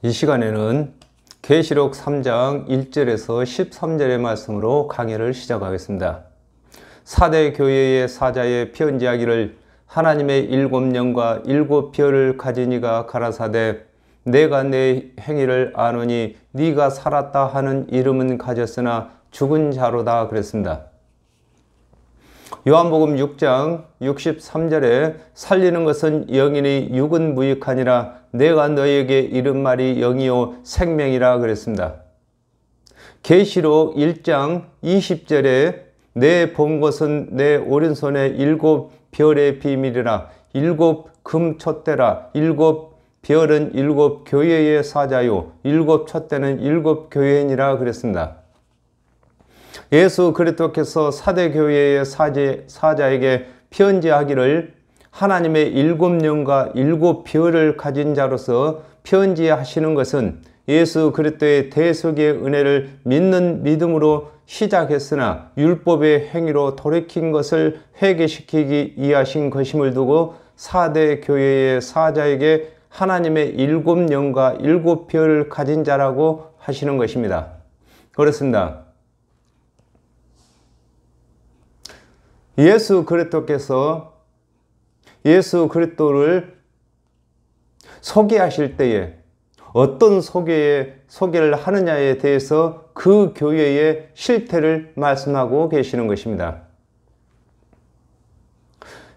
이 시간에는 계시록 3장 1절에서 13절의 말씀으로 강의를 시작하겠습니다. 사대 교회의 사자의 편지하기를 하나님의 일곱 영과 일곱 별을 가진 이가 가라사대 내가 내 행위를 아노니 네가 살았다 하는 이름은 가졌으나 죽은 자로다 그랬습니다. 요한복음 6장 63절에 살리는 것은 영이니 육은 무익하니라 내가 너에게 이른 말이 영이요 생명이라 그랬습니다. 계시록 1장 20절에 내 본 것은 내 오른손에 일곱 별의 비밀이라 일곱 금촛대라 일곱 별은 일곱 교회의 사자요 일곱 촛대는 일곱 교회니라 그랬습니다. 예수 그리스도께서 사대교회의 사자에게 편지하기를 하나님의 일곱 영과 일곱 별을 가진 자로서 편지하시는 것은 예수 그리스도의 대속의 은혜를 믿는 믿음으로 시작했으나 율법의 행위로 돌이킨 것을 회개시키기 위하신 것임을 두고 사대교회의 사자에게 하나님의 일곱 영과 일곱 별을 가진 자라고 하시는 것입니다. 그렇습니다. 예수 그리스도께서 예수 그리스도를 소개하실 때에 어떤 소개를 하느냐에 대해서 그 교회의 실태를 말씀하고 계시는 것입니다.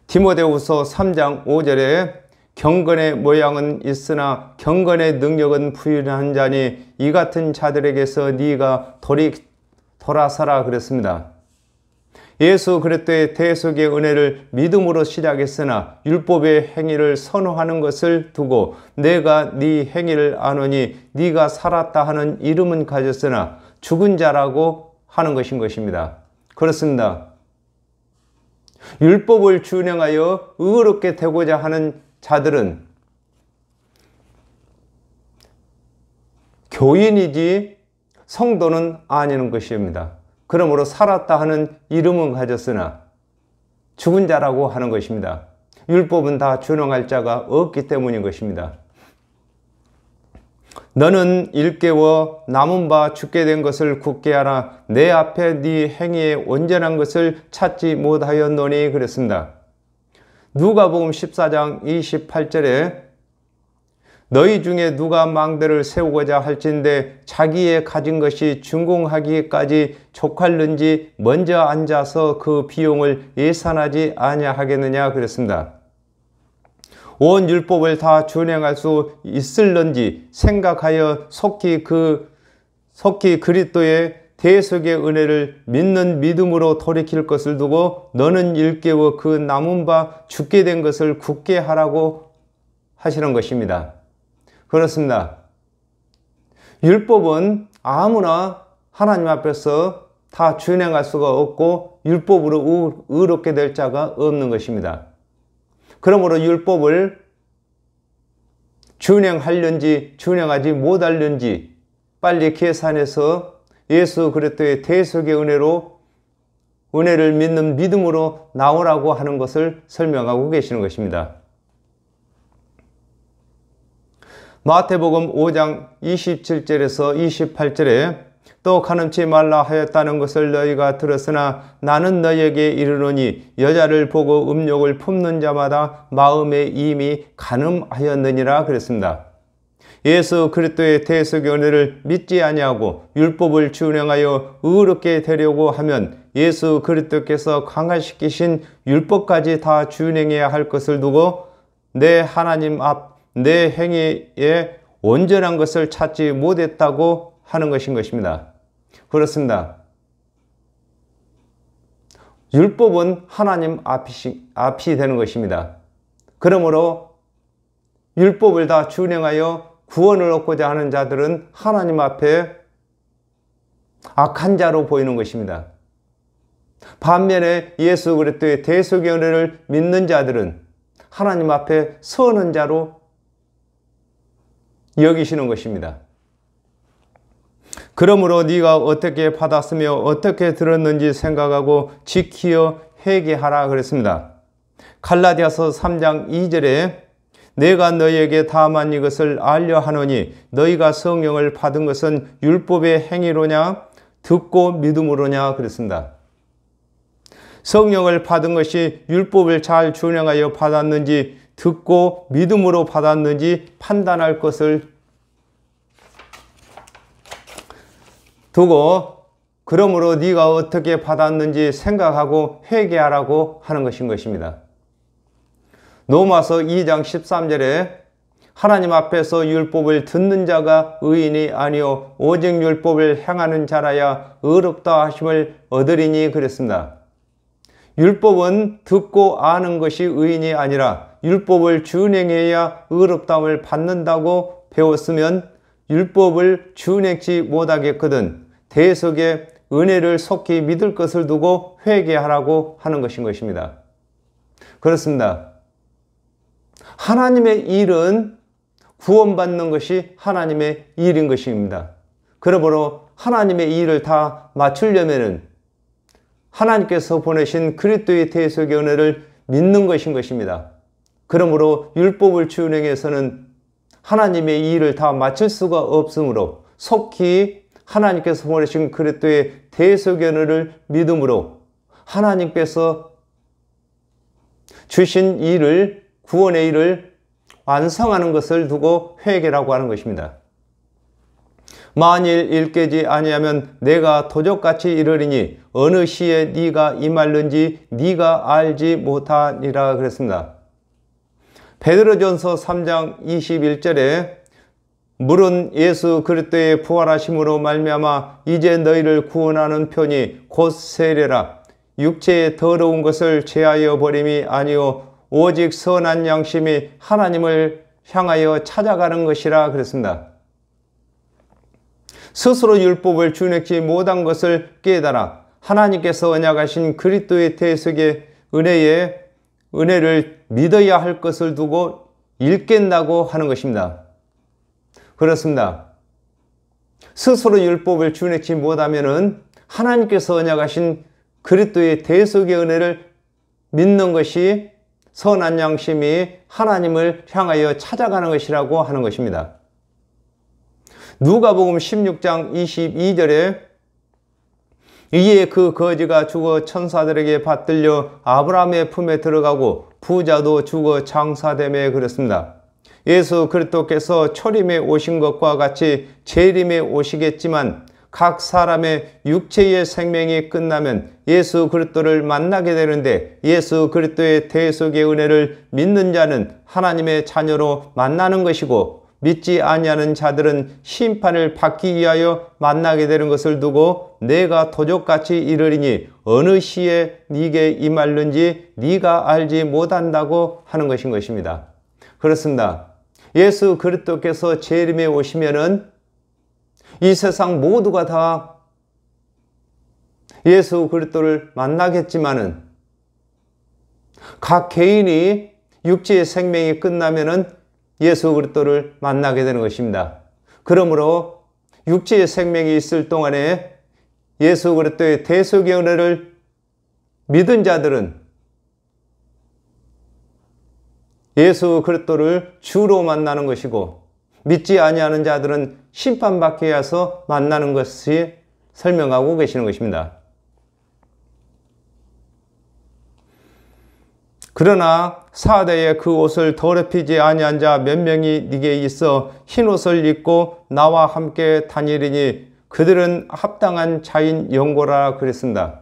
디모데후서 3장 5절에 경건의 모양은 있으나 경건의 능력은 부인한 자니 이 같은 자들에게서 네가 돌아서라 그랬습니다. 예수 그리스도의 대속의 은혜를 믿음으로 시작했으나 율법의 행위를 선호하는 것을 두고 내가 네 행위를 아노니 네가 살았다 하는 이름은 가졌으나 죽은 자라고 하는 것입니다. 그렇습니다. 율법을 준행하여 의롭게 되고자 하는 자들은 교인이지 성도는 아니는 것입니다. 그러므로 살았다 하는 이름은 가졌으나 죽은 자라고 하는 것입니다. 율법은 다 준행할 자가 없기 때문인 것입니다. 너는 일깨워 남은 바 죽게 된 것을 굳게 하라 내 앞에 네 행위에 온전한 것을 찾지 못하였노니 그랬습니다. 누가복음 14장 28절에 너희 중에 누가 망대를 세우고자 할진대 자기의 가진 것이 준공하기까지 족할는지 먼저 앉아서 그 비용을 예산하지 아니하겠느냐 그랬습니다. 온 율법을 다 준행할 수 있을런지 생각하여 속히 그리스도의 대속의 은혜를 믿는 믿음으로 돌이킬 것을 두고 너는 일깨워 그 남은 바 죽게 된 것을 굳게 하라고 하시는 것입니다. 그렇습니다. 율법은 아무나 하나님 앞에서 다 준행할 수가 없고 율법으로 의롭게 될 자가 없는 것입니다. 그러므로 율법을 준행하려는지 준행하지 못하려는지 빨리 계산해서 예수 그리스도의 대속의 은혜를 믿는 믿음으로 나오라고 하는 것을 설명하고 계시는 것입니다. 마태복음 5장 27절에서 28절에 또 간음치 말라 하였다는 것을 너희가 들었으나 나는 너희에게 이르노니 여자를 보고 음욕을 품는 자마다 마음에 이미 간음하였느니라 그랬습니다. 예수 그리스도의 대속의 은혜를 믿지 아니하고 율법을 준행하여 의롭게 되려고 하면 예수 그리스도께서 강화시키신 율법까지 다 준행해야 할 것을 두고 내 하나님 앞 내 행위에 온전한 것을 찾지 못했다고 하는 것입니다. 그렇습니다. 율법은 하나님 앞이 되는 것입니다. 그러므로 율법을 다 준행하여 구원을 얻고자 하는 자들은 하나님 앞에 악한 자로 보이는 것입니다. 반면에 예수 그리스도의 대속의 은혜를 믿는 자들은 하나님 앞에 선한 자로 여기시는 것입니다. 그러므로 네가 어떻게 받았으며 어떻게 들었는지 생각하고 지키어 회개하라 그랬습니다. 갈라디아서 3장 2절에 내가 너희에게 다만 이것을 알려 하노니 너희가 성령을 받은 것은 율법의 행위로냐 듣고 믿음으로냐 그랬습니다. 성령을 받은 것이 율법을 잘 준행하여 받았는지 듣고 믿음으로 받았는지 판단할 것을 두고 그러므로 네가 어떻게 받았는지 생각하고 회개하라고 하는 것인 것입니다. 로마서 2장 13절에 하나님 앞에서 율법을 듣는 자가 의인이 아니요 오직 율법을 행하는 자라야 의롭다 하심을 얻으리니 그랬습니다. 율법은 듣고 아는 것이 의인이 아니라 율법을 준행해야 의롭다함을 받는다고 배웠으면 율법을 준행치 못하겠거든 대속의 은혜를 속히 믿을 것을 두고 회개하라고 하는 것인 것입니다. 그렇습니다. 하나님의 일은 구원받는 것이 하나님의 일인 것입니다. 그러므로 하나님의 일을 다 맞추려면 하나님께서 보내신 그리스도의 대속의 은혜를 믿는 것인 것입니다. 그러므로 율법을 준행해서는 하나님의 일을 다 마칠 수가 없으므로 속히 하나님께서 보내신 그리스도의 대속의 은혜를 믿음으로 하나님께서 주신 일을 구원의 일을 완성하는 것을 두고 회개라고 하는 것입니다. 만일 일깨지 아니하면 내가 도적같이 이르리니 어느 시에 네가 임할는지 네가 알지 못하니라 그랬습니다. 베드로전서 3장 21절에 물은 예수 그리스도의 부활하심으로 말미암아 이제 너희를 구원하는 편이 곧 세례라 육체의 더러운 것을 제하여 버림이 아니요 오직 선한 양심이 하나님을 향하여 찾아가는 것이라 그랬습니다. 스스로 율법을 준행치 못한 것을 깨달아 하나님께서 언약하신 그리스도의 대속의 은혜를 믿어야 할 것을 두고 일깬다고 하는 것입니다. 그렇습니다. 스스로 율법을 준행치 못하면은 하나님께서 언약하신 그리스도의 대속의 은혜를 믿는 것이 선한 양심이 하나님을 향하여 찾아가는 것이라고 하는 것입니다. 누가복음 16장 22절에 이에 그 거지가 죽어 천사들에게 받들려 아브라함의 품에 들어가고 부자도 죽어 장사됨에 그랬습니다. 예수 그리스도께서 초림에 오신 것과 같이 재림에 오시겠지만 각 사람의 육체의 생명이 끝나면 예수 그리스도를 만나게 되는데 예수 그리스도의 대속의 은혜를 믿는 자는 하나님의 자녀로 만나는 것이고 믿지 아니하는 자들은 심판을 받기 위하여 만나게 되는 것을 두고 내가 도적같이 이르리니 어느 시에 네게 임할는지 네가 알지 못한다고 하는 것인 것입니다. 그렇습니다. 예수 그리스도께서 재림에 오시면은 이 세상 모두가 다 예수 그리스도를 만나겠지만은 각 개인이 육체의 생명이 끝나면은 예수 그리스도를 만나게 되는 것입니다. 그러므로 육체의 생명이 있을 동안에 예수 그리스도의 대속의 은혜를 믿은 자들은 예수 그리스도를 주로 만나는 것이고 믿지 아니하는 자들은 심판받기 위해서 만나는 것이 설명하고 계시는 것입니다. 그러나 사대에 그 옷을 더럽히지 아니한 자 몇 명이 네게 있어 흰 옷을 입고 나와 함께 다니리니 그들은 합당한 자인 영고라 그랬습니다.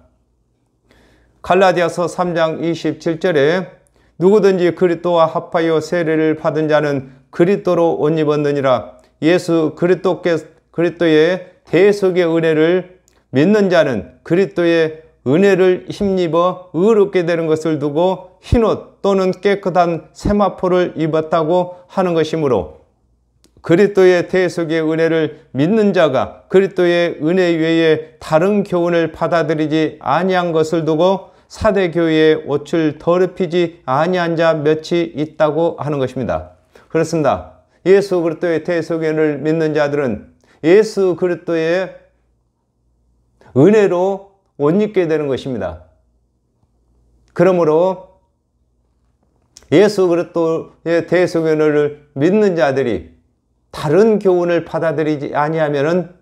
갈라디아서 3장 27절에 누구든지 그리스도와 합하여 세례를 받은 자는 그리스도로 옷 입었느니라. 예수 그리스도의 대속의 은혜를 믿는 자는 그리스도의 은혜를 힘입어 의롭게 되는 것을 두고 흰옷 또는 깨끗한 세마포를 입었다고 하는 것이므로 그리스도의 대속의 은혜를 믿는 자가 그리스도의 은혜 외에 다른 교훈을 받아들이지 아니한 것을 두고 사대교회의 옷을 더럽히지 아니한 자 몇이 있다고 하는 것입니다. 그렇습니다. 예수 그리스도의 대속의 은혜를 믿는 자들은 예수 그리스도의 은혜로 옷 입게 되는 것입니다. 그러므로 예수 그리스도의 대속의 은혜를 믿는 자들이 다른 교훈을 받아들이지 아니하면은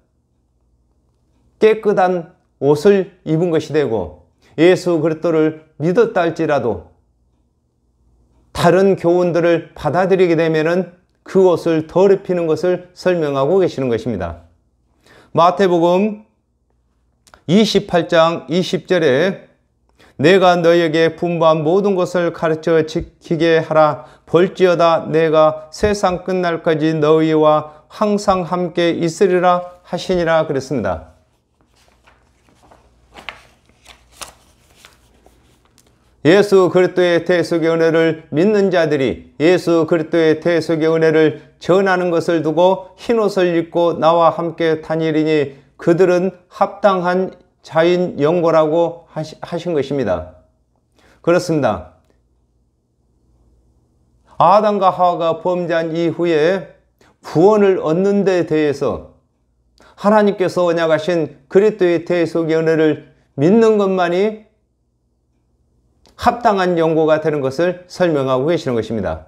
깨끗한 옷을 입은 것이 되고, 예수 그리스도를 믿었다 할지라도 다른 교훈들을 받아들이게 되면은 그 옷을 더럽히는 것을 설명하고 계시는 것입니다. 마태복음 28장 20절에 내가 너에게 분부한 모든 것을 가르쳐 지키게 하라. 볼지어다 내가 세상 끝날까지 너희와 항상 함께 있으리라 하시니라 그랬습니다. 예수 그리스도의 대속의 은혜를 믿는 자들이 예수 그리스도의 대속의 은혜를 전하는 것을 두고 흰옷을 입고 나와 함께 다니리니 그들은 합당한 자인 영고라고 하신 것입니다. 그렇습니다. 아담과 하와가 범죄한 이후에 구원을 얻는 데 대해서 하나님께서 언약하신 그리스도의 대속의 은혜를 믿는 것만이 합당한 영고가 되는 것을 설명하고 계시는 것입니다.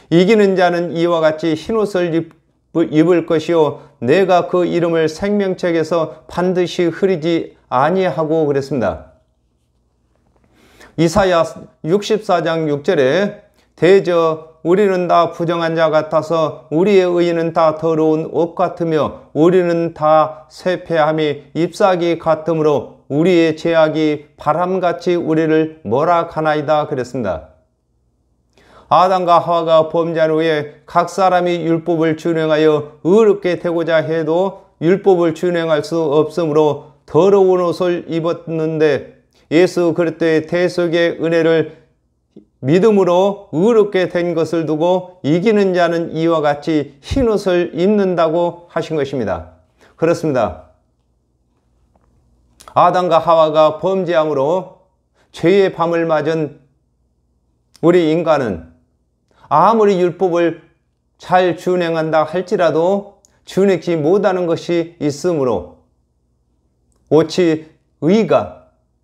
이기는 자는 이와 같이 흰옷을 입을 것이요 내가 그 이름을 생명책에서 반드시 흐리지 아니하고 그랬습니다. 이사야 64장 6절에 대저 우리는 다 부정한 자 같아서 우리의 의인은 다 더러운 옷 같으며 우리는 다 쇠폐함이 잎사귀 같으므로 우리의 죄악이 바람같이 우리를 몰아가나이다 그랬습니다. 아담과 하와가 범죄한 후에 각 사람이 율법을 준행하여 의롭게 되고자 해도 율법을 준행할 수 없으므로 더러운 옷을 입었는데 예수 그리스도의 대속의 은혜를 믿음으로 의롭게 된 것을 두고 이기는 자는 이와 같이 흰옷을 입는다고 하신 것입니다. 그렇습니다. 아담과 하와가 범죄함으로 죄의 밤을 맞은 우리 인간은 아무리 율법을 잘 준행한다 할지라도 준행치 못하는 것이 있으므로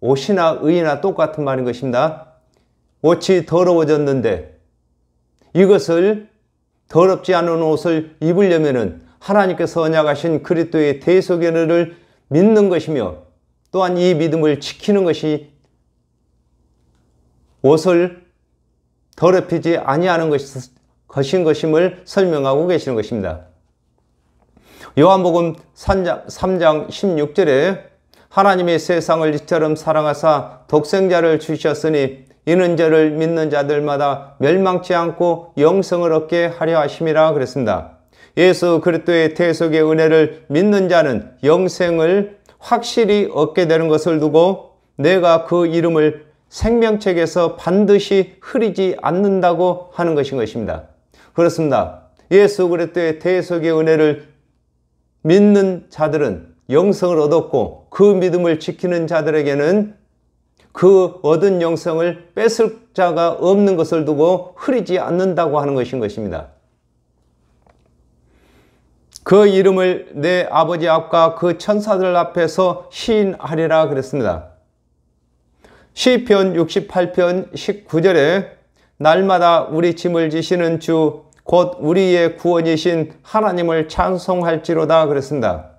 옷이나 의나 똑같은 말인 것입니다. 옷이 더러워졌는데 이것을 더럽지 않은 옷을 입으려면은 하나님께서 언약하신 그리스도의 대속의 은혜를 믿는 것이며 또한 이 믿음을 지키는 것이 옷을 더럽히지 아니하는 것인 것임을 설명하고 계시는 것입니다. 요한복음 3장 16절에 하나님의 세상을 이처럼 사랑하사 독생자를 주셨으니 이는 저를 믿는 자들마다 멸망치 않고 영생을 얻게 하려 하심이라 그랬습니다. 예수 그리스도의 대속의 은혜를 믿는 자는 영생을 확실히 얻게 되는 것을 두고 내가 그 이름을 생명책에서 반드시 흐리지 않는다고 하는 것인 것입니다. 그렇습니다. 예수 그리스도의 대속의 은혜를 믿는 자들은 영생을 얻었고 그 믿음을 지키는 자들에게는 그 얻은 영생을 뺏을 자가 없는 것을 두고 흐리지 않는다고 하는 것인 것입니다. 그 이름을 내 아버지 앞과 그 천사들 앞에서 시인하리라 그랬습니다. 시편 68편 19절에 날마다 우리 짐을 지시는 주 곧 우리의 구원이신 하나님을 찬송할지로다 그랬습니다.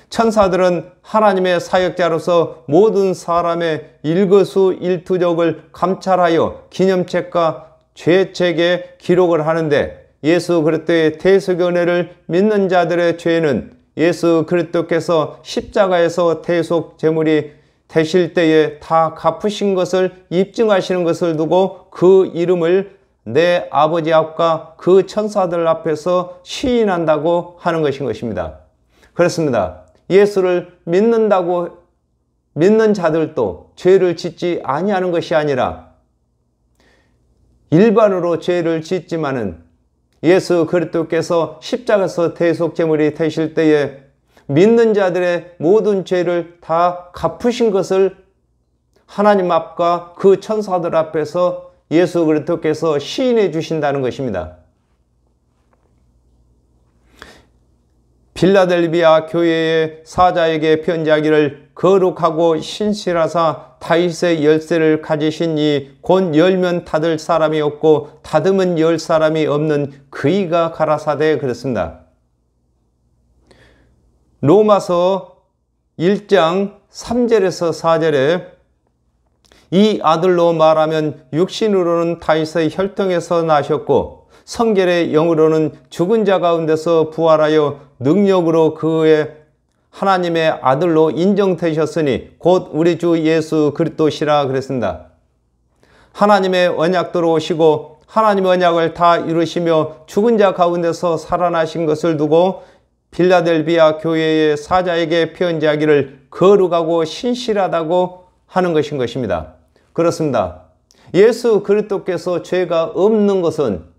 천사들은 하나님의 사역자로서 모든 사람의 일거수일투족을 감찰하여 기념책과 죄책에 기록을 하는데 예수 그리스도의 대속의 은혜를 믿는 자들의 죄는 예수 그리스도께서 십자가에서 대속 제물이 되실 때에 다 갚으신 것을 입증하시는 것을 두고 그 이름을 내 아버지 앞과 그 천사들 앞에서 시인한다고 하는 것인 것입니다. 그렇습니다. 예수를 믿는 자들도 죄를 짓지 아니하는 것이 아니라 일반으로 죄를 짓지만은 예수 그리스도께서 십자가에서 대속 제물이 되실 때에 믿는 자들의 모든 죄를 다 갚으신 것을 하나님 앞과 그 천사들 앞에서 예수 그리스도께서 시인해 주신다는 것입니다. 빌라델비아 교회의 사자에게 편지하기를 거룩하고 신실하사 다윗의 열쇠를 가지신 이 곧 열면 닫을 사람이 없고 닫으면 열 사람이 없는 그이가 가라사대 그랬습니다. 로마서 1장 3절에서 4절에 이 아들로 말하면 육신으로는 다윗의 혈통에서 나셨고 성결의 영으로는 죽은 자 가운데서 부활하여 능력으로 그의 하나님의 아들로 인정되셨으니 곧 우리 주 예수 그리스도시라 그랬습니다. 하나님의 언약대로 오시고 하나님의 언약을 다 이루시며 죽은 자 가운데서 살아나신 것을 두고 빌라델비아 교회의 사자에게 편지하기를 거룩하고 신실하다고 하는 것인 것입니다. 그렇습니다. 예수 그리스도께서 죄가 없는 것은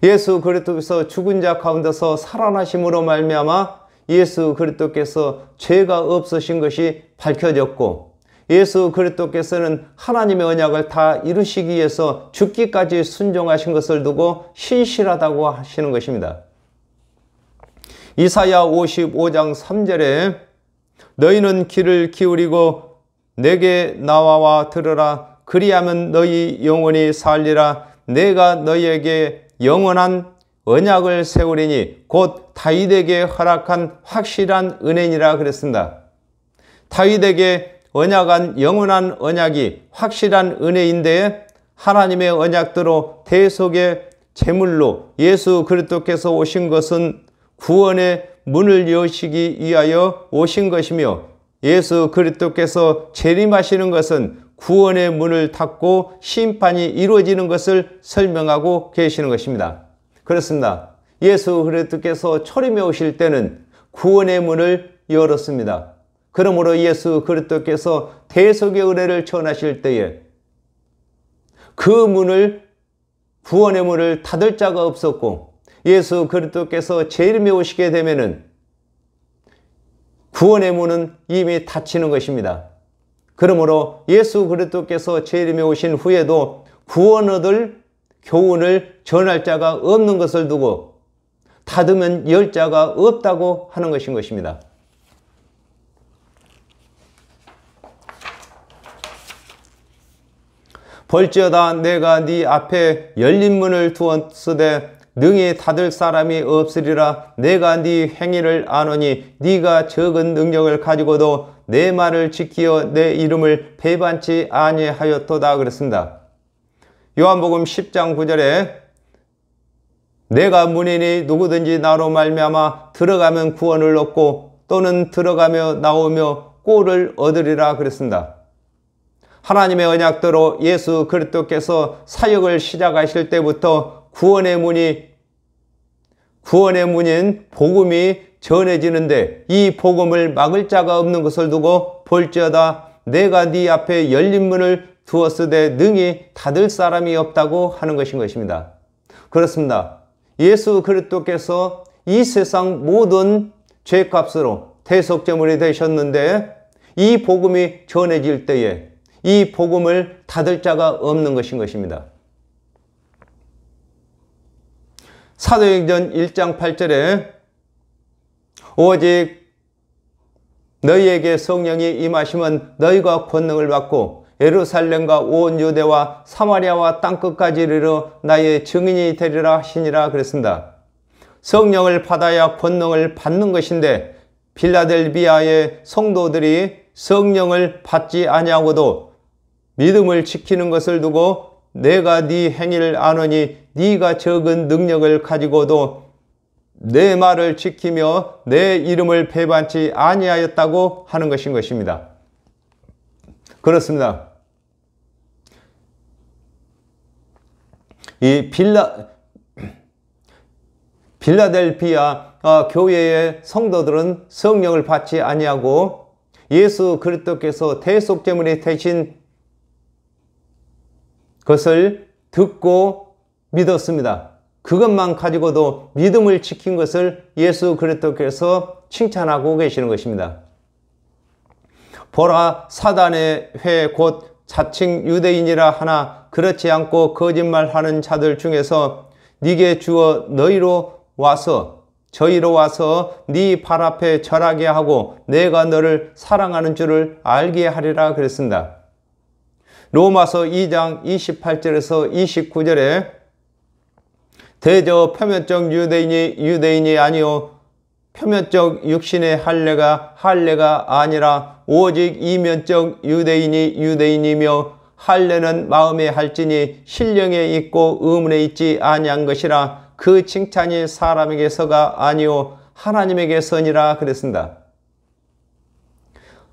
예수 그리스도께서 죽은 자 가운데서 살아나심으로 말미암아 예수 그리스도께서 죄가 없으신 것이 밝혀졌고 예수 그리스도께서는 하나님의 언약을 다 이루시기 위해서 죽기까지 순종하신 것을 두고 신실하다고 하시는 것입니다. 이사야 55장 3절에 너희는 귀를 기울이고 내게 나와와 들으라. 그리하면 너희 영혼이 살리라. 내가 너희에게 영원한 언약을 세우리니 곧 다윗에게 허락한 확실한 은혜니라 그랬습니다. 다윗에게 언약한 영원한 언약이 확실한 은혜인데 하나님의 언약대로 대속의 제물로 예수 그리스도께서 오신 것은 구원의 문을 여시기 위하여 오신 것이며 예수 그리스도께서 재림하시는 것은 구원의 문을 닫고 심판이 이루어지는 것을 설명하고 계시는 것입니다. 그렇습니다. 예수 그리스도께서 초림에 오실 때는 구원의 문을 열었습니다. 그러므로 예수 그리스도께서 대속의 은혜를 전하실 때에 그 문을 구원의 문을 닫을 자가 없었고 예수 그리스도께서 재림에 오시게 되면은 구원의 문은 이미 닫히는 것입니다. 그러므로 예수 그리스도께서 재림에 오신 후에도 구원 얻을 교훈을 전할 자가 없는 것을 두고 닫으면 열 자가 없다고 하는 것인 것입니다. 볼지어다 내가 네 앞에 열린 문을 두었으되 능히 닫을 사람이 없으리라. 내가 네 행위를 아노니 네가 적은 능력을 가지고도 내 말을 지키어 내 이름을 배반치 아니하였도다 그랬습니다. 요한복음 10장 9절에 내가 문이니 누구든지 나로 말미암아 들어가면 구원을 얻고 또는 들어가며 나오며 꼴을 얻으리라 그랬습니다. 하나님의 언약대로 예수 그리스도께서 사역을 시작하실 때부터 구원의 문인 복음이 전해지는데 이 복음을 막을 자가 없는 것을 두고 볼지어다 내가 네 앞에 열린 문을 두었으되 능히 닫을 사람이 없다고 하는 것인 것입니다. 그렇습니다. 예수 그리스도께서 이 세상 모든 죄값으로 대속제물이 되셨는데 이 복음이 전해질 때에 이 복음을 닫을 자가 없는 것인 것입니다. 사도행전 1장 8절에 오직 너희에게 성령이 임하시면 너희가 권능을 받고 예루살렘과 온 유대와 사마리아와 땅끝까지 이르러 나의 증인이 되리라 하시니라 그랬습니다. 성령을 받아야 권능을 받는 것인데 빌라델비아의 성도들이 성령을 받지 아니하고도 믿음을 지키는 것을 두고 내가 네 행위를 아노니 네가 적은 능력을 가지고도 내 말을 지키며 내 이름을 배반치 아니하였다고 하는 것인 것입니다. 그렇습니다. 이 빌라델비아 교회의 성도들은 성령을 받지 아니하고 예수 그리스도께서 대속제물이 되신 것을 듣고 믿었습니다. 그것만 가지고도 믿음을 지킨 것을 예수 그리스도께서 칭찬하고 계시는 것입니다. 보라 사단의 회 곧 자칭 유대인이라 하나 그렇지 않고 거짓말하는 자들 중에서 네게 주어 너희로 와서 저희로 와서 네 발 앞에 절하게 하고 내가 너를 사랑하는 줄을 알게 하리라 그랬습니다. 로마서 2장 28절에서 29절에 대저 표면적 유대인이 아니요 표면적 육신의 할례가 아니라 오직 이면적 유대인이며 할례는 마음에 할지니 신령에 있고 의문에 있지 아니한 것이라 그 칭찬이 사람에게서가 아니요 하나님에게서니라 그랬습니다.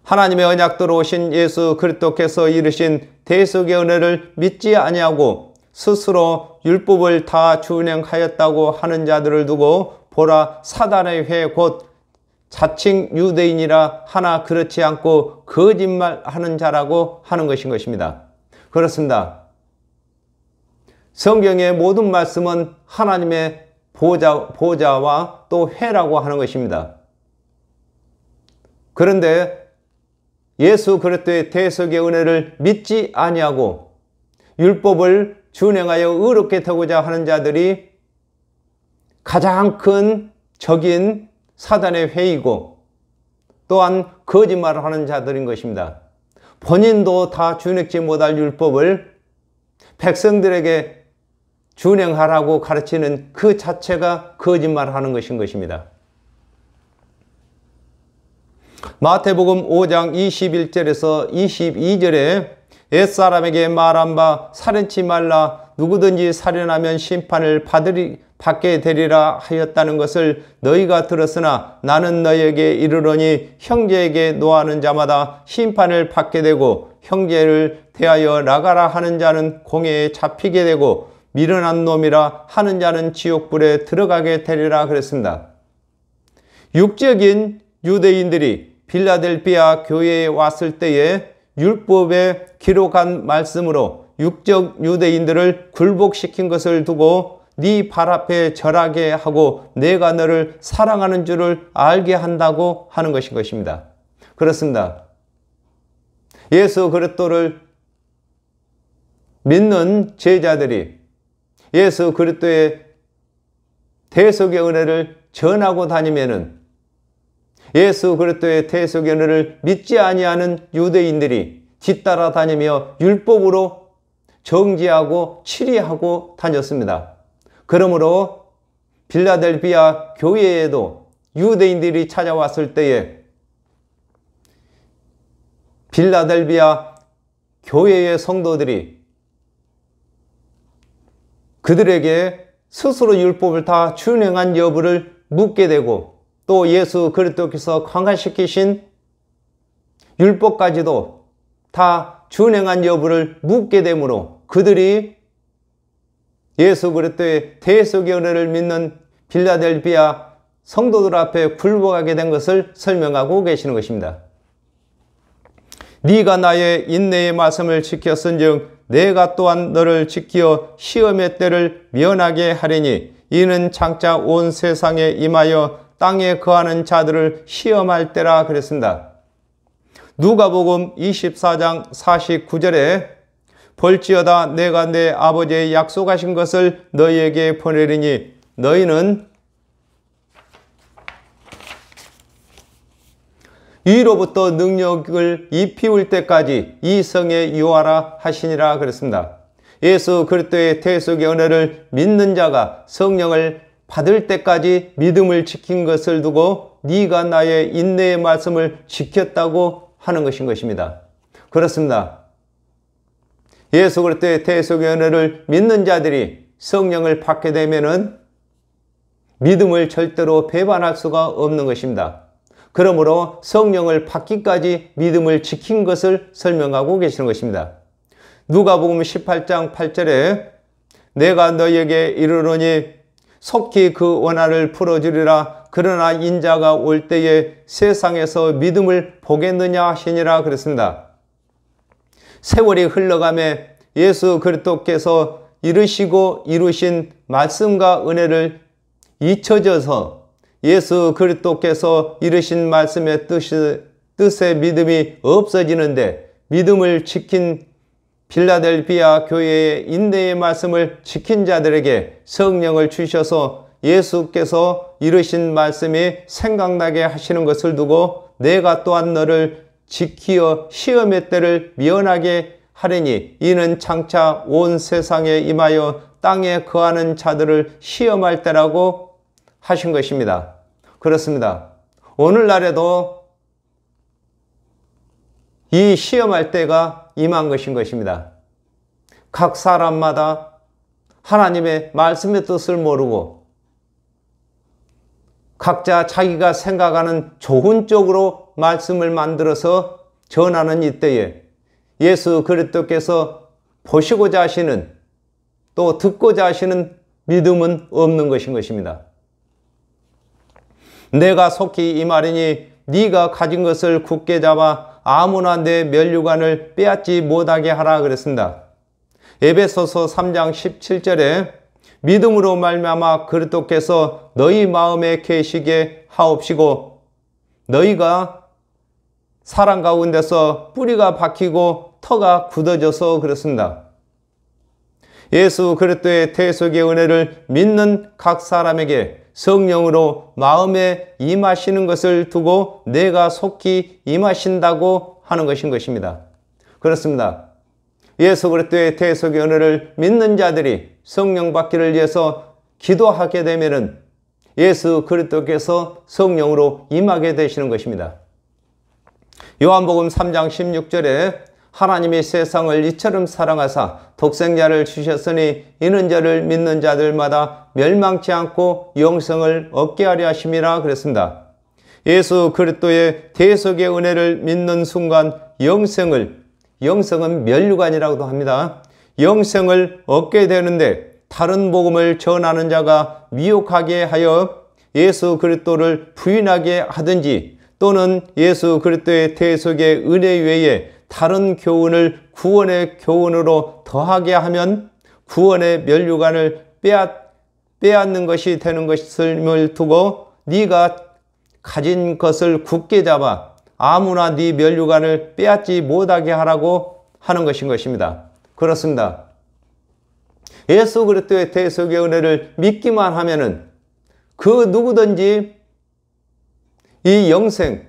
하나님의 언약대로 오신 예수 그리스도께서 이르신 대속의 은혜를 믿지 아니하고 스스로 율법을 다 준행하였다고 하는 자들을 두고 보라 사단의 회 곧 자칭 유대인이라 하나 그렇지 않고 거짓말하는 자라고 하는 것입니다. 그렇습니다. 성경의 모든 말씀은 하나님의 보좌와 또 회라고 하는 것입니다. 그런데 예수 그리스도의 대속의 은혜를 믿지 아니하고 율법을 준행하여 의롭게 되고자 하는 자들이 가장 큰 적인 사단의 회이고 또한 거짓말을 하는 자들인 것입니다. 본인도 다 준행치 못할 율법을 백성들에게 준행하라고 가르치는 그 자체가 거짓말을 하는 것인 것입니다. 마태복음 5장 21절에서 22절에 옛사람에게 말한 바 살인치 말라 누구든지 살인하면 심판을 받게 되리라 하였다는 것을 너희가 들었으나 나는 너희에게 이르노니 형제에게 노하는 자마다 심판을 받게 되고 형제를 대하여 나가라 하는 자는 공회에 잡히게 되고 미련한 놈이라 하는 자는 지옥불에 들어가게 되리라 그랬습니다. 육적인 유대인들이 빌라델비아 교회에 왔을 때에 율법에 기록한 말씀으로 육적 유대인들을 굴복시킨 것을 두고 네 발 앞에 절하게 하고 내가 너를 사랑하는 줄을 알게 한다고 하는 것인 것입니다. 그렇습니다. 예수 그리스도를 믿는 제자들이 예수 그리스도의 대속의 은혜를 전하고 다니면은 예수 그리스도의 대속의 은혜를 믿지 아니하는 유대인들이 뒤따라 다니며 율법으로 정죄하고 치리하고 다녔습니다. 그러므로 빌라델비아 교회에도 유대인들이 찾아왔을 때에 빌라델비아 교회의 성도들이 그들에게 스스로 율법을 다 준행한 여부를 묻게 되고 또 예수 그리스도께서 강화시키신 율법까지도 다 준행한 여부를 묻게 되므로 그들이 예수 그리스도의 대속의 은혜를 믿는 빌라델비아 성도들 앞에 굴복하게 된 것을 설명하고 계시는 것입니다. 네가 나의 인내의 말씀을 지켰은즉 내가 또한 너를 지키어 시험의 때를 면하게 하리니 이는 장차 온 세상에 임하여 땅에 거하는 자들을 시험할 때라 그랬습니다. 누가복음 24장 49절에 볼지어다 내가 내 아버지의 약속하신 것을 너희에게 보내리니 너희는 위로부터 능력을 입히울 때까지 이 성에 유하라 하시니라 그랬습니다. 예수 그리스도의 대속의 은혜를 믿는 자가 성령을 받을 때까지 믿음을 지킨 것을 두고 네가 나의 인내의 말씀을 지켰다고 하는 것인 것입니다. 그렇습니다. 예수 그리스도의 대속의 은혜를 믿는 자들이 성령을 받게 되면은 믿음을 절대로 배반할 수가 없는 것입니다. 그러므로 성령을 받기까지 믿음을 지킨 것을 설명하고 계시는 것입니다. 누가복음 18장 8절에 내가 너희에게 이르노니 속히 그 원한을 풀어주리라 그러나 인자가 올 때에 세상에서 믿음을 보겠느냐 하시니라 그랬습니다. 세월이 흘러가며 예수 그리스도께서 이루시고 이루신 말씀과 은혜를 잊혀져서 예수 그리스도께서 이루신 말씀의 뜻에 믿음이 없어지는데 믿음을 지킨 빌라델비아 교회의 인내의 말씀을 지킨 자들에게 성령을 주셔서 예수께서 이르신 말씀이 생각나게 하시는 것을 두고 내가 또한 너를 지키어 시험의 때를 면하게 하리니 이는 장차 온 세상에 임하여 땅에 거하는 자들을 시험할 때라고 하신 것입니다. 그렇습니다. 오늘날에도 이 시험할 때가 임한 것인 것입니다. 각 사람마다 하나님의 말씀의 뜻을 모르고 각자 자기가 생각하는 좋은 쪽으로 말씀을 만들어서 전하는 이때에 예수 그리스도께서 보시고자 하시는 또 듣고자 하시는 믿음은 없는 것인 것입니다. 내가 속히 이 말이니 네가 가진 것을 굳게 잡아 아무나 내 면류관을 빼앗지 못하게 하라 그랬습니다. 에베소서 3장 17절에 믿음으로 말미암아 그리스도께서 너희 마음에 계시게 하옵시고 너희가 사랑 가운데서 뿌리가 박히고 터가 굳어져서 그렇습니다. 예수 그리스도의 대속의 은혜를 믿는 각 사람에게 성령으로 마음에 임하시는 것을 두고 내가 속히 임하신다고 하는 것인 것입니다. 그렇습니다. 예수 그리스도의 대속의 은혜를 믿는 자들이 성령 받기를 위해서 기도하게 되면은 예수 그리스도께서 성령으로 임하게 되시는 것입니다. 요한복음 3장 16절에 하나님이 세상을 이처럼 사랑하사 독생자를 주셨으니 이는 저를 믿는 자들마다 멸망치 않고 영생을 얻게 하려 하심이라 그랬습니다. 예수 그리스도의 대속의 은혜를 믿는 순간 영생은 면류관이라고도 합니다. 영생을 얻게 되는데 다른 복음을 전하는 자가 미혹하게 하여 예수 그리스도를 부인하게 하든지 또는 예수 그리스도의 대속의 은혜 외에 다른 교훈을 구원의 교훈으로 더하게 하면 구원의 면류관을 빼앗는 것이 되는 것을 두고 네가 가진 것을 굳게 잡아 아무나 네 면류관을 빼앗지 못하게 하라고 하는 것인 것입니다. 그렇습니다. 예수 그리스도의 대속의 은혜를 믿기만 하면은 그 누구든지 이 영생,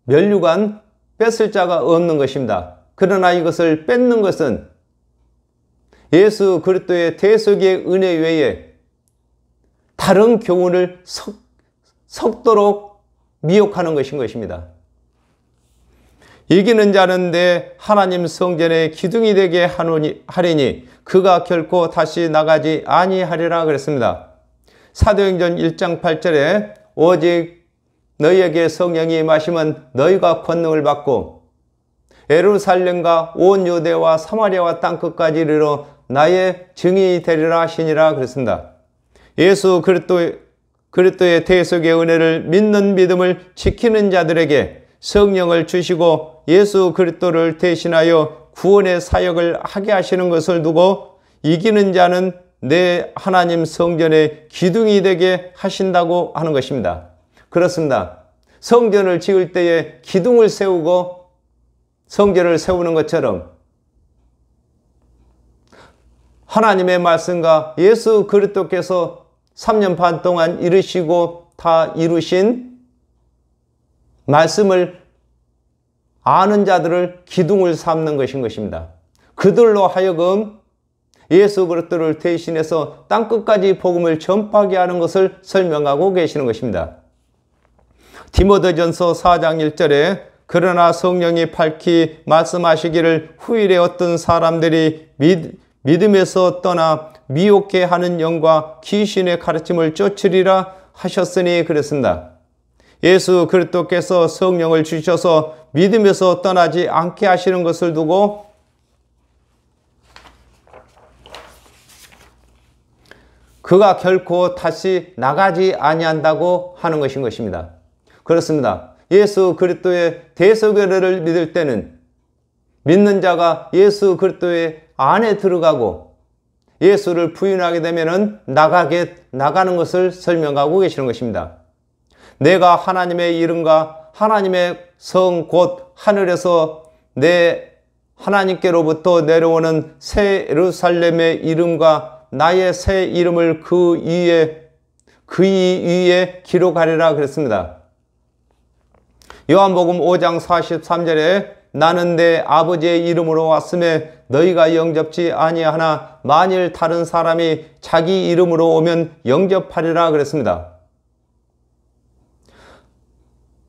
면류관 뺏을 자가 없는 것입니다. 그러나 이것을 뺏는 것은 예수 그리스도의 대속의 은혜 외에 다른 교훈을 섞도록 미혹하는 것인 것입니다. 이기는 자는 내 하나님 성전의 기둥이 되게 하리니 그가 결코 다시 나가지 아니하리라 그랬습니다. 사도행전 1장 8절에 오직 너희에게 성령이 임하시면 너희가 권능을 받고 예루살렘과 온 유대와 사마리아와 땅끝까지 이르러 나의 증인이 되리라 하시니라 그랬습니다. 예수 그리스도의 대속의 은혜를 믿는 믿음을 지키는 자들에게 성령을 주시고 예수 그리스도를 대신하여 구원의 사역을 하게 하시는 것을 두고 이기는 자는 내 하나님 성전의 기둥이 되게 하신다고 하는 것입니다. 그렇습니다. 성전을 지을 때에 기둥을 세우고 성전을 세우는 것처럼 하나님의 말씀과 예수 그리스도께서 3년 반 동안 이루시고 다 이루신 말씀을 아는 자들을 기둥을 삼는 것인 것입니다. 그들로 하여금 예수 그리스도를 대신해서 땅끝까지 복음을 전파하게 하는 것을 설명하고 계시는 것입니다. 디모데전서 4장 1절에 그러나 성령이 밝히 말씀하시기를 후일에 어떤 사람들이 믿음에서 떠나 미혹해 하는 영과 귀신의 가르침을 쫓으리라 하셨으니 그랬습니다. 예수 그리스도께서 성령을 주셔서 믿음에서 떠나지 않게 하시는 것을 두고 그가 결코 다시 나가지 아니한다고 하는 것인 것입니다. 그렇습니다. 예수 그리스도의 대속의 은혜를 믿을 때는 믿는 자가 예수 그리스도의 안에 들어가고 예수를 부인하게 되면은 나가는 것을 설명하고 계시는 것입니다. 내가 하나님의 이름과 하나님의 성 곧 하늘에서 내 하나님께로부터 내려오는 새 예루살렘의 이름과 나의 새 이름을 그 위에 그의 위에 기록하리라 그랬습니다. 요한복음 5장 43절에 나는 내 아버지의 이름으로 왔음에 너희가 영접지 아니하나 만일 다른 사람이 자기 이름으로 오면 영접하리라 그랬습니다.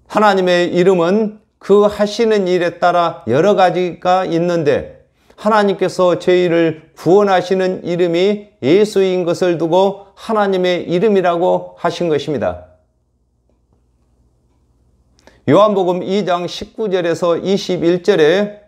하나님의 이름은 그 하시는 일에 따라 여러 가지가 있는데 하나님께서 저희를 구원하시는 이름이 예수인 것을 두고 하나님의 이름이라고 하신 것입니다. 요한복음 2장 19절에서 21절에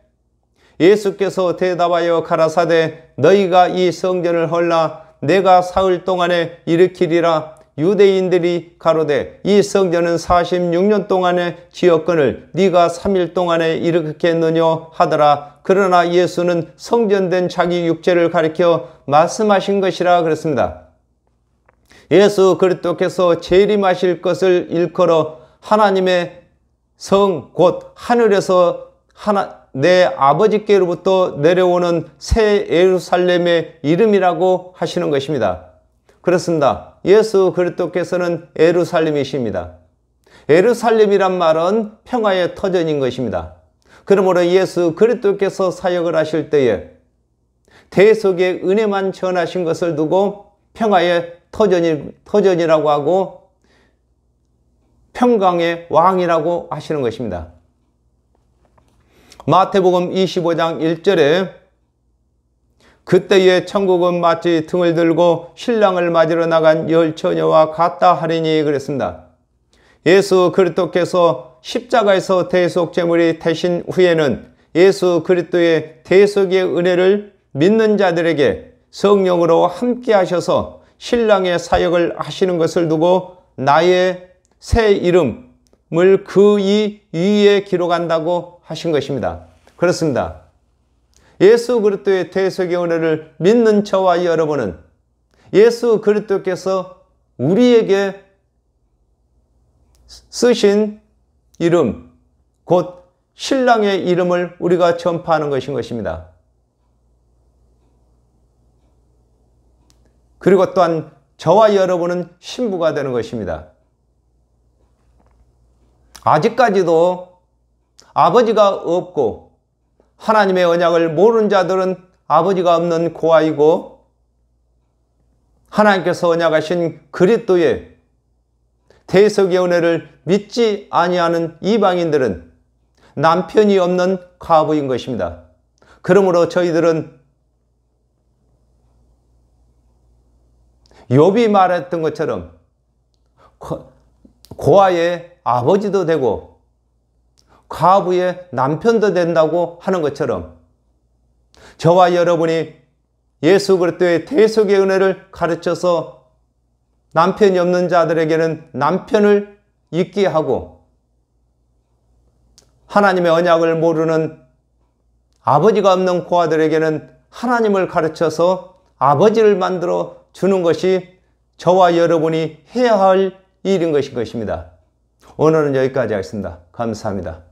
예수께서 대답하여 가라사대 너희가 이 성전을 헐라 내가 사흘 동안에 일으키리라. 유대인들이 가로되 이 성전은 46년 동안에 지었거늘 네가 3일 동안에 일으켰느냐 하더라. 그러나 예수는 성전된 자기 육체를 가리켜 말씀하신 것이라 그랬습니다. 예수 그리스도께서 재림하실 것을 일컬어 하나님의 성 곧 하늘에서 내 아버지께로부터 내려오는 새 예루살렘의 이름이라고 하시는 것입니다. 그렇습니다. 예수 그리스도께서는 예루살렘이십니다. 예루살렘이란 말은 평화의 터전인 것입니다. 그러므로 예수 그리스도께서 사역을 하실 때에 대속의 은혜만 전하신 것을 두고 평화의 터전이라고 하고 평강의 왕이라고 하시는 것입니다. 마태복음 25장 1절에 그때에 천국은 마치 등을 들고 신랑을 맞으러 나간 열 처녀와 같다 하리니 그랬습니다. 예수 그리스도께서 십자가에서 대속 제물이 되신 후에는 예수 그리스도의 대속의 은혜를 믿는 자들에게 성령으로 함께 하셔서 신랑의 사역을 하시는 것을 두고 나의 새 이름을 그 위에 기록한다고 하신 것입니다. 그렇습니다. 예수 그리스도의 대속의 은혜를 믿는 저와 여러분은 예수 그리스도께서 우리에게 쓰신 이름, 곧 신랑의 이름을 우리가 전파하는 것입니다. 그리고 또한 저와 여러분은 신부가 되는 것입니다. 아직까지도 아버지가 없고 하나님의 언약을 모르는 자들은 아버지가 없는 고아이고 하나님께서 언약하신 그리스도의 대속의 은혜를 믿지 아니하는 이방인들은 남편이 없는 과부인 것입니다. 그러므로 저희들은 욥이 말했던 것처럼 고아의 아버지도 되고 과부의 남편도 된다고 하는 것처럼 저와 여러분이 예수 그리스도의 대속의 은혜를 가르쳐서 남편이 없는 자들에게는 남편을 있게 하고 하나님의 언약을 모르는 아버지가 없는 고아들에게는 하나님을 가르쳐서 아버지를 만들어 주는 것이 저와 여러분이 해야 할 일인 것입니다. 오늘은 여기까지 하겠습니다. 감사합니다.